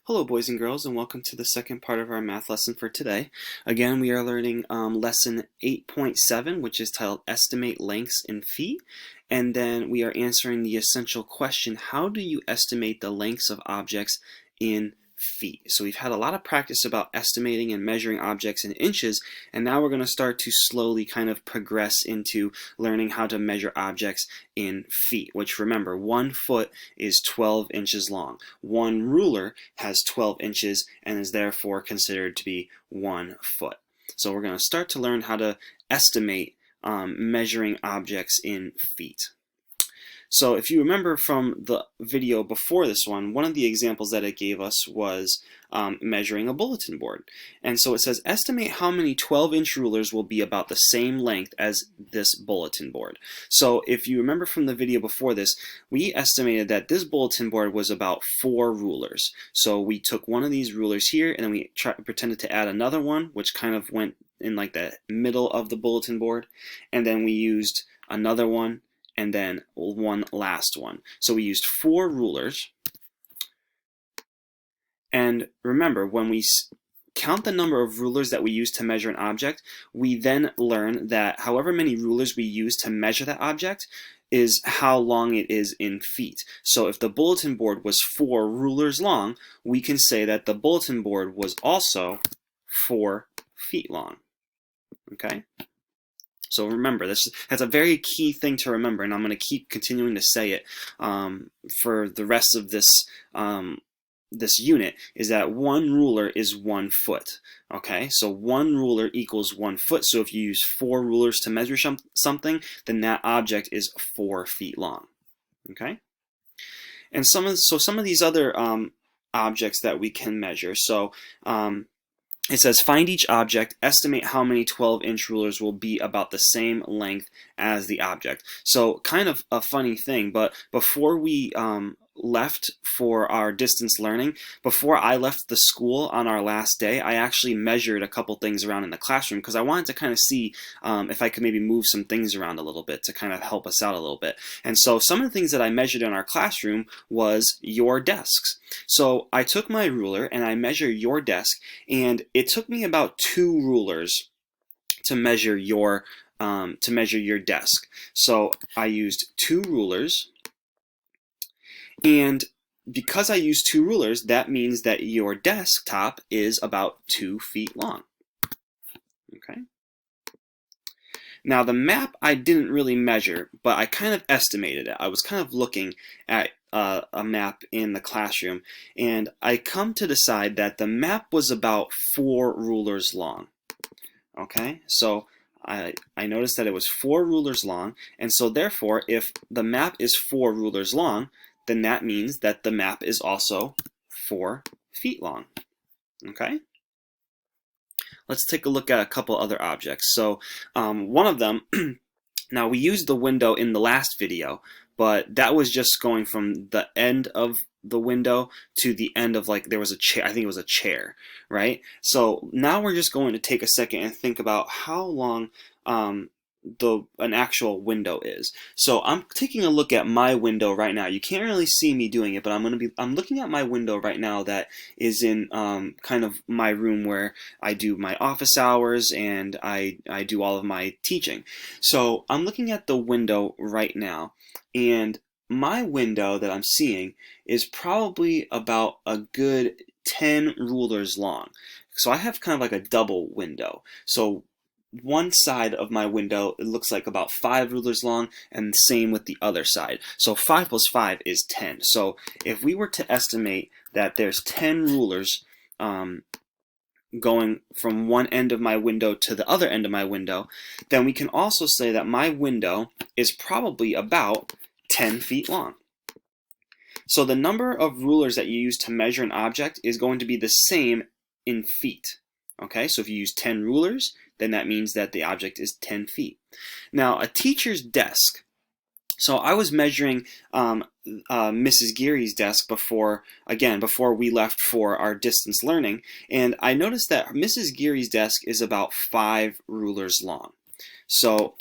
Hello boys and girls, and welcome to the second part of our math lesson for today. Again, we are learning lesson 8.7, which is titled Estimate Lengths in Feet. And then we are answering the essential question, how do you estimate the lengths of objects in feet? So we've had a lot of practice about estimating and measuring objects in inches, and now we're going to start to slowly kind of progress into learning how to measure objects in feet, which remember, 1 foot is 12 inches long. One ruler has 12 inches and is therefore considered to be 1 foot. So we're going to start to learn how to estimate measuring objects in feet. So if you remember from the video before this one of the examples that it gave us was measuring a bulletin board. And so it says, estimate how many 12-inch rulers will be about the same length as this bulletin board. So if you remember from the video before this, we estimated that this bulletin board was about 4 rulers. So we took one of these rulers here, and then we pretended to add another one, which kind of went in like the middle of the bulletin board. And then we used another one, and then one last one. So we used 4 rulers. And remember, when we count the number of rulers that we use to measure an object, we then learn that however many rulers we use to measure that object is how long it is in feet. So if the bulletin board was 4 rulers long, we can say that the bulletin board was also 4 feet long. Okay? So remember, that's a very key thing to remember, and I'm going to keep continuing to say it for the rest of this this unit, is that 1 ruler is 1 foot. Okay, so 1 ruler equals 1 foot. So if you use 4 rulers to measure something, then that object is 4 feet long. Okay, and some of these other objects that we can measure. So it says, find each object, estimate how many 12-inch rulers will be about the same length as the object. So kind of a funny thing, but before we left for our distance learning, before I left the school on our last day, I actually measured a couple things around in the classroom because I wanted to kind of see if I could maybe move some things around a little bit to kind of help us out a little bit. And so some of the things that I measured in our classroom was your desks. So I took my ruler and I measured your desk, and it took me about 2 rulers to measure your desk. So I used 2 rulers. And because I use 2 rulers, that means that your desktop is about 2 feet long. Okay. Now the map I didn't really measure, but I kind of estimated it. I was kind of looking at a map in the classroom, and I come to decide that the map was about 4 rulers long. Okay, so I noticed that it was 4 rulers long, and so therefore, if the map is 4 rulers long, then that means that the map is also 4 feet long. Okay? Let's take a look at a couple other objects. So one of them, now we used the window in the last video, but that was just going from the end of the window to the end of, like, there was a chair, I think it was a chair, right? So now we're just going to take a second and think about how long an actual window is. So I'm taking a look at my window right now. You can't really see me doing it, but I'm looking at my window right now that is in kind of my room where I do my office hours and I do all of my teaching. So I'm looking at the window right now, and my window that I'm seeing is probably about a good 10 rulers long. So I have kind of like a double window. So one side of my window, it looks like about 5 rulers long, and same with the other side. So 5 plus 5 is 10. So if we were to estimate that there's 10 rulers going from one end of my window to the other end of my window, then we can also say that my window is probably about 10 feet long. So the number of rulers that you use to measure an object is going to be the same in feet. Okay, so if you use 10 rulers, then that means that the object is 10 feet. Now, a teacher's desk. So I was measuring Mrs. Geary's desk before we left for our distance learning, and I noticed that Mrs. Geary's desk is about 5 rulers long. So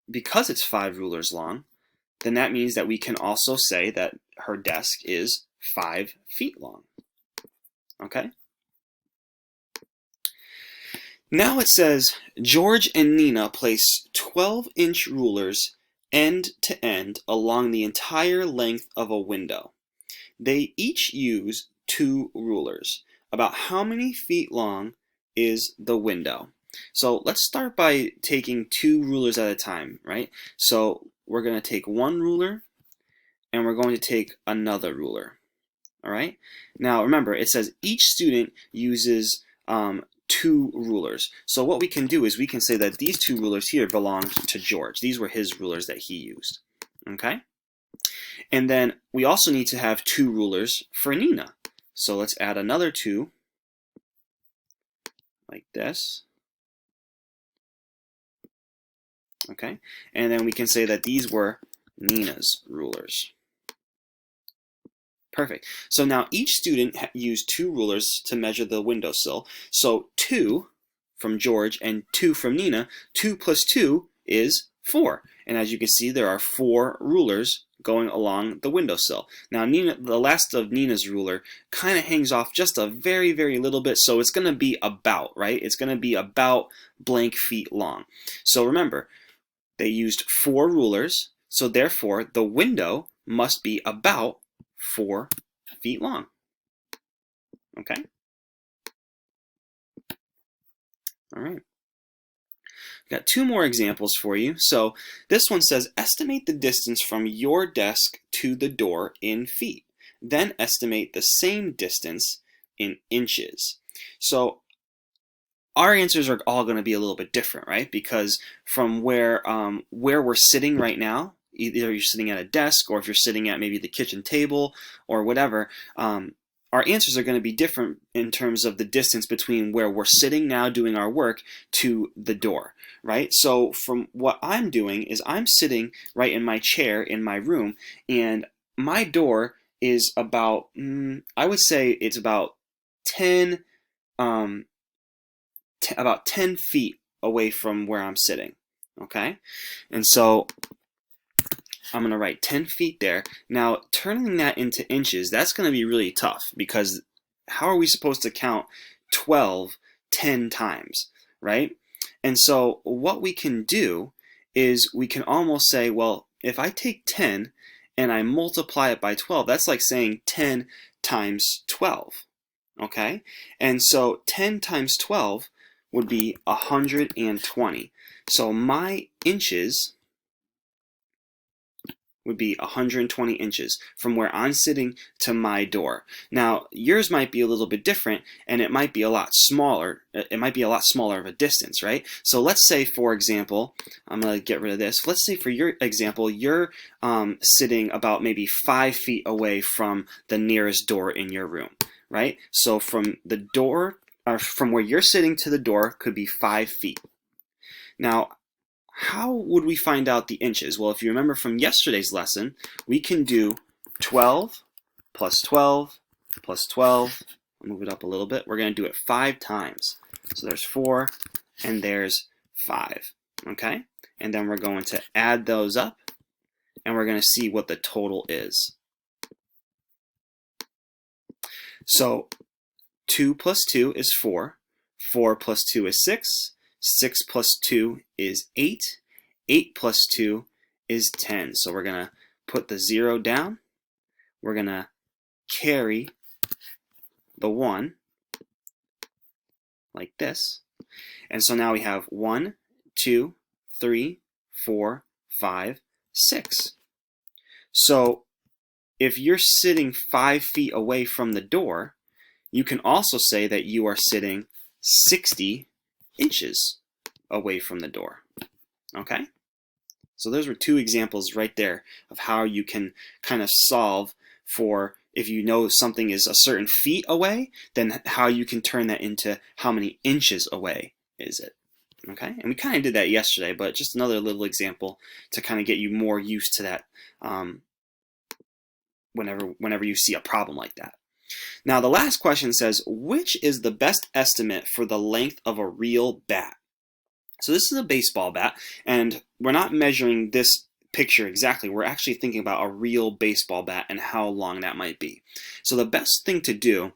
because it's 5 rulers long, then that means that we can also say that her desk is 5 feet long. Okay? Now it says, George and Nina place 12-inch rulers end to end along the entire length of a window. They each use 2 rulers. About how many feet long is the window? So let's start by taking 2 rulers at a time, right? So we're going to take one ruler and we're going to take another ruler. All right? Now remember, it says each student uses 2 rulers. So what we can do is we can say that these 2 rulers here belonged to George. These were his rulers that he used. Okay? And then we also need to have 2 rulers for Nina. So let's add another 2 like this. Okay? And then we can say that these were Nina's rulers. Perfect. So now each student used 2 rulers to measure the windowsill. So 2 from George and 2 from Nina. 2 plus 2 is 4. And as you can see, there are 4 rulers going along the windowsill. Now the last of Nina's ruler kind of hangs off just a very, very little bit, so it's going to be about, right? It's going to be about blank feet long. So remember, they used 4 rulers, so therefore the window must be about 4 feet long. Okay? All right. Got 2 more examples for you. So this one says, estimate the distance from your desk to the door in feet. Then estimate the same distance in inches. So our answers are all going to be a little bit different, right? Because from where we're sitting right now, either you're sitting at a desk or if you're sitting at maybe the kitchen table or whatever, our answers are going to be different in terms of the distance between where we're sitting now doing our work to the door, right? So from what I'm doing is I'm sitting right in my chair in my room, and my door is about, I would say it's about 10 feet away from where I'm sitting, okay? And so I'm going to write 10 feet there. Now, turning that into inches, that's going to be really tough because how are we supposed to count 12 10 times, right? And so what we can do is we can almost say, well, if I take 10 and I multiply it by 12, that's like saying 10 times 12, okay? And so 10 times 12 would be 120. So my inches would be 120 inches from where I'm sitting to my door. Now, yours might be a little bit different, and it might be a lot smaller. It might be a lot smaller of a distance, right? So let's say, for example, I'm going to get rid of this. Let's say, for your example, you're sitting about maybe 5 feet away from the nearest door in your room, right? So from the door, or from where you're sitting to the door could be 5 feet. Now, how would we find out the inches? Well, if you remember from yesterday's lesson, we can do 12 plus 12 plus 12. I'll move it up a little bit. We're going to do it 5 times. So there's 4 and there's 5. Okay? And then we're going to add those up and we're going to see what the total is. So 2 plus 2 is 4. 4 plus 2 is 6. 6 plus 2 is 8. 8 plus 2 is 10. So we're going to put the 0 down. We're going to carry the 1 like this. And so now we have 1, 2, 3, 4, 5, 6. So if you're sitting 5 feet away from the door, you can also say that you are sitting 60 inches away from the door. Okay? So those were 2 examples right there of how you can kind of solve for, if you know something is a certain feet away, then how you can turn that into how many inches away is it. Okay? And we kind of did that yesterday, but just another little example to kind of get you more used to that whenever you see a problem like that. Now the last question says, which is the best estimate for the length of a real bat? So this is a baseball bat, and we're not measuring this picture exactly. We're actually thinking about a real baseball bat and how long that might be. So the best thing to do,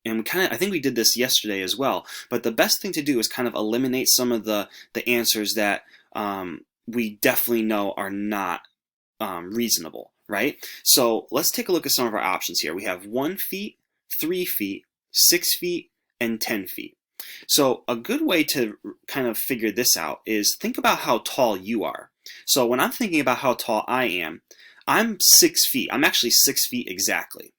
and I think we did this yesterday as well, but the best thing to do is kind of eliminate some of the answers that we definitely know are not reasonable, right? So let's take a look at some of our options here. We have 1 feet, 3 feet, 6 feet, and 10 feet. So a good way to kind of figure this out is think about how tall you are. So when I'm thinking about how tall I am, I'm 6 feet. I'm actually 6 feet exactly.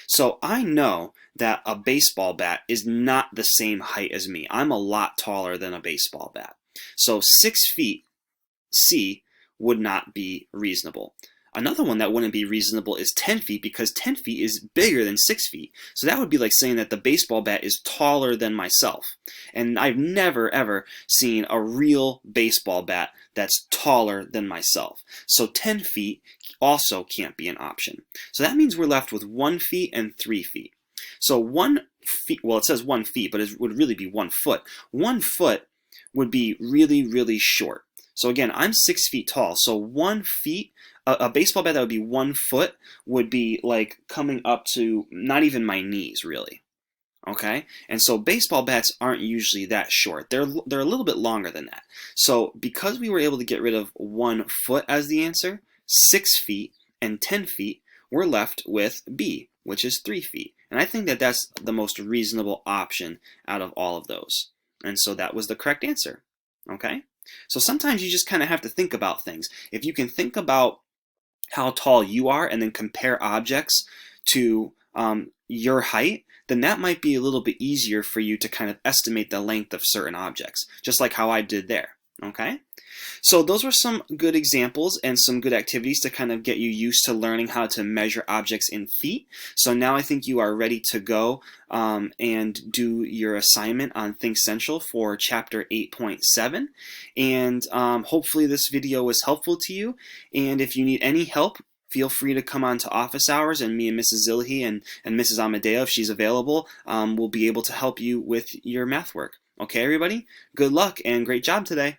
So I know that a baseball bat is not the same height as me. I'm a lot taller than a baseball bat. So 6 feet, C, would not be reasonable. Another one that wouldn't be reasonable is 10 feet because 10 feet is bigger than 6 feet. So that would be like saying that the baseball bat is taller than myself. And I've never ever seen a real baseball bat that's taller than myself. So 10 feet also can't be an option. So that means we're left with 1 feet and 3 feet. So 1 feet, well, it says 1 feet, but it would really be 1 foot. 1 foot would be really, really short. So again, I'm 6 feet tall, so 1 feet, a baseball bat that would be 1 foot would be like coming up to not even my knees, really. Okay, and so baseball bats aren't usually that short. They're a little bit longer than that. So because we were able to get rid of 1 foot as the answer, 6 feet and 10 feet, we're left with B, which is 3 feet. And I think that that's the most reasonable option out of all of those. And so that was the correct answer. Okay. So sometimes you just kind of have to think about things. If you can think about how tall you are and then compare objects to your height, then that might be a little bit easier for you to kind of estimate the length of certain objects, just like how I did there. Okay? So those were some good examples and some good activities to kind of get you used to learning how to measure objects in feet. So now I think you are ready to go and do your assignment on Think Central for Chapter 8.7. And hopefully this video was helpful to you. And if you need any help, feel free to come on to office hours, and me and Mrs. Zilhi and Mrs. Amadeo, if she's available, will be able to help you with your math work. Okay, everybody? Good luck and great job today.